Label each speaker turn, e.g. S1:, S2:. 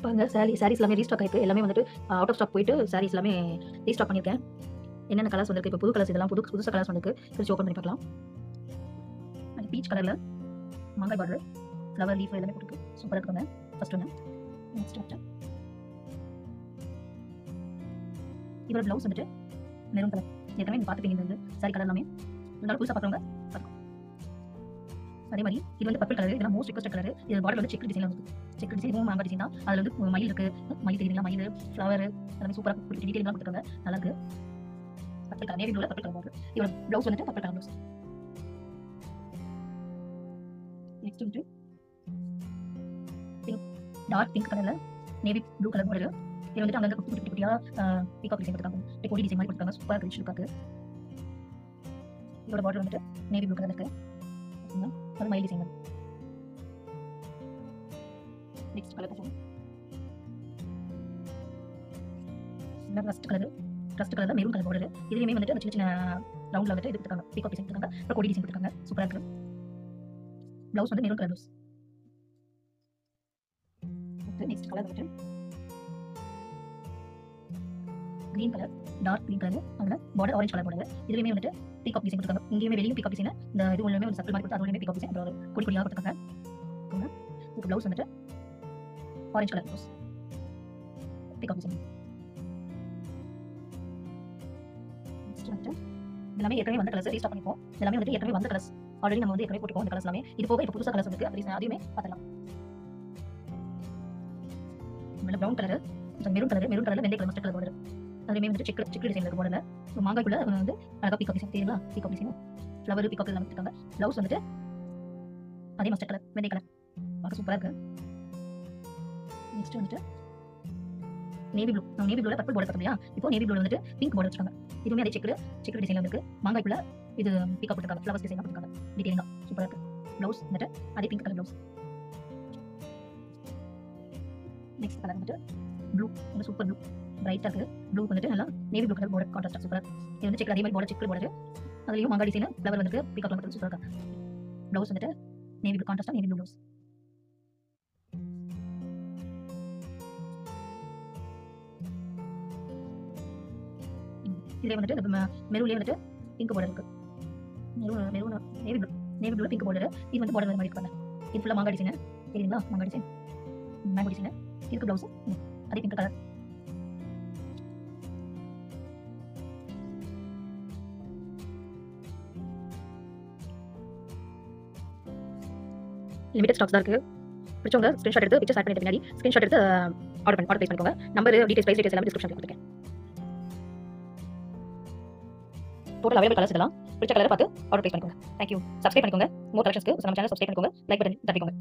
S1: பாருங்க சாரீஸ் எல்லாமே ரீஸ்டாக் ஆயிருக்கு. எல்லாமே வந்துட்டு அவுட் ஆஃப் ஸ்டாக் போயிட்டு சாரீஸ் எல்லாமே ரீஸ்டாக் பண்ணியிருக்கேன். என்னென்ன கலர்ஸ் வந்திருக்கு, இப்போ புது கலர்ஸ் இதெல்லாம் புதுசா கலர்ஸ் வந்திருக்கு. பிரிச்சு ஓப்பன் பண்ணி பார்க்கலாம். அது பீச் கலர்ல மாங்காய் பார்டர், ஃப்ளவர் லீஃப் எல்லாமே போட்டுருக்கு. சூப்பராக இருக்குங்க. ஃபர்ஸ்ட் ஒன்று. நெக்ஸ்ட் வந்துட்டு இதோட ப்ளவுஸ் வந்துட்டு மெரூன் கலர். ஏற்கனவே நீங்கள் பார்த்துப்பீங்க இந்த சாரி கலர் எல்லாமே. இருந்தாலும் புதுசாக பார்க்குறவங்க பார்க்கும். அதே மாதிரி இது வந்து பர்பிள் கலர். இதெல்லாம் மோஸ்ட் ரிக்வஸ்ட் கலர். இது பார்டர் வந்து செக் டிசைன் வந்து செக் டிசைன், இதுவும் மாங்காய் டிசைன் தான். அதில் வந்து மயில் இருக்கு, மயில் தெரியுங்களா, மயில் ஃப்ளவர் எல்லாமே சூப்பராக டீட்டெயிலாக கொடுத்துருக்காங்க. நல்லா இருக்கு. பர்பிள் கலர், நேவி ப்ளூல பர்பிள் கலர் பார்டர். இதோட ப்ளவுஸ் வந்துட்டு பர்பிள் கலர் ப்ளவுஸ். நெக்ஸ்ட் வந்துட்டு பிங்க், டார்க் பிங்க் கலர்ல நேவி ப்ளூ கலர் பார்டர். இது வந்துட்டு அங்கங்க குட்டி குட்டி குட்டியா பீகாக் டிசைன் கொடுத்துருக்காங்க. கொடி டிசைன் மாதிரி கொடுத்துருக்காங்க. சூப்பராக இருக்கு லுக்காக்கு. இதோட பார்டர் வந்துட்டு நேவி ப்ளூ கலர் இருக்கு. அது மயில் டிசைன். நெக்ஸ்ட் கலர் பார்ப்போம். Rust colour maroon colour border. இதுலயுமே வந்துட்டு சின்ன சின்ன ரவுண்ட்ல வந்துட்டு இது கொடுத்துருக்காங்க. பீகாக் டிசைன் கொடுத்துருக்காங்க. அப்புறம் கொடி டிசைன் கொடுத்துருக்காங்க. சூப்பராக இருக்கு. ப்ளவுஸ் வந்து maroon colour blouse. Next colour வந்துட்டு green colour, dark green colour. அதில் பார்டர் ஆரஞ்சு கலர் பார்டர். இதுலயுமே வந்துட்டு பீகாக் டிசைன் கொடுத்துருக்காங்க. இங்கேயுமே வெளியும் பீகாக் டிசைன். இந்த இது உள்ளமே ஒரு சர்க்கிள் மாதிரி கொடுத்து அதுலயுமே பீகாக் டிசைன் கொடி கொடியாக கொடுத்துருக்காங்க. இதுக்கு ப்ளவுஸ் வந்துட்டு orange colour blouse, peacock design. Next வந்துட்டு எல்லாமே ஏற்கனவே வந்த கலர்ஸ் ரீஸ்டாக் பண்ணிப்போம். எல்லாமே வந்துட்டு ஏற்கனவே வந்த கலர்ஸ். ஆல்ரெடி நம்ம வந்து ஏற்கனவே போட்டுப்போம் இந்த கலர்ஸ் எல்லாமே. இது போக இப்போ புதுசாக கலர்ஸ் வந்து அதையுமே பார்த்துக்கலாம். ப்ரௌன் கலர், மெரூன் கலர்ல வெள்ளை கலர் மஸ்டர்ட் கலர் பார்டர். அதுலயுமே வந்து செக் டிசைன் இருக்கு பார்டர்ல. மாங்காய்க்குள்ள வந்து அழகா பீகாக் டிசைன் தெரியுங்களா, பீகாக் டிசைன் ஃப்ளவர் பீகாக் எல்லாம் கொடுத்துருக்காங்க. ப்ளவுஸ் வந்துட்டு அதே மஸ்டர்ட் கலர், வெள்ளை கலர். பார்க்க சூப்பரா இருக்கு. நெக்ஸ்ட் வந்துட்டு நேவி ப்ளூ. நம்ம நேவி ப்ளூல பர்பிள் பார்டர் பார்த்தோம் இல்லையா, இப்போ நேவி ப்ளூல வந்துட்டு பிங்க் பார்டர் வச்சிருக்காங்க. இதுவுமே அதே செக் டிசைன்ல இருக்கு. மாங்காய்க்குள்ள இது பீகாக் கொடுத்துருக்காங்க, ஃப்ளவர்ஸ் டிசைன் கொடுத்துருக்காங்க. டீடைலிங்கா சூப்பரா இருக்கு. ப்ளவுஸ் வந்துட்டு அதே pink colour blouse. Next colour வந்துட்டு ப்ளூ, சூப்பர் ப்ளூ, பிரைட்டா இருக்கு. ப்ளூ வந்துட்டு நல்லா நேவி ப்ளூ கலர் பார்டர் கான்ட்ராஸ்டா சூப்பரா இருக்கு. இது வந்து செக் அதே மாதிரி பார்டர் செக் பார்டர். அதுலயும் மாங்காய் டிசைன் ஃப்ளவர் வந்துட்டு பீகாக் கலர் சூப்பரா இருக்கு. ப்ளவுஸ் வந்துட்டு நேவி ப்ளூ கான்ட்ராஸ்டா நேவி ப்ளூ ப்ளவுஸ். இதுல வந்துட்டு மெரூன்லயே வந்துட்டு பிங்க் பார்டர் இருக்கு. Maroon navy blue pink border. இது வந்து பார்டர் மாதிரி இருக்கு. இது ஃபுல்லா மாங்காய் டிசைன் தெரியுங்களா, மாங்காய் டிசைன் மேங்கோ டிசைன். இதுக்கு ப்ளவுஸ் அதே பிங்க் கலர். லிமிடெட் ஸ்டாக்ஸ் தான் இருக்கு. பிடிச்சவங்க ஸ்கிரீன்ஷாட் எடுத்து பிக்சர் ஆட் பண்ணிட்டு பின்னாடி ஸ்கிரீன்ஷாட் எடுத்து ஆர்டர் பிளேஸ் பண்ணிக்கோங்க. நம்பர் டீடைல்ஸ் பிரைஸ் டீடைல்ஸ் எல்லாமே டிஸ்கிரிப்ஷன்ல கொடுத்துருக்கேன். டோட்டல் அவைலபிள் கலர்ஸ் இதெல்லாம். பிடிச்ச கலரை பார்த்து ஆர்டர் பிளேஸ் பண்ணிக்கோங்க. தேங்க்யூ. சப்ஸ்கிரைப் பண்ணிக்கோங்க. மோர் கலெக்ஷன்ஸ்க்கு நம்ம சேனல் சப்ஸ்கிரைப் பண்ணிக்கோங்க. Like button தட்டிக்கோங்க.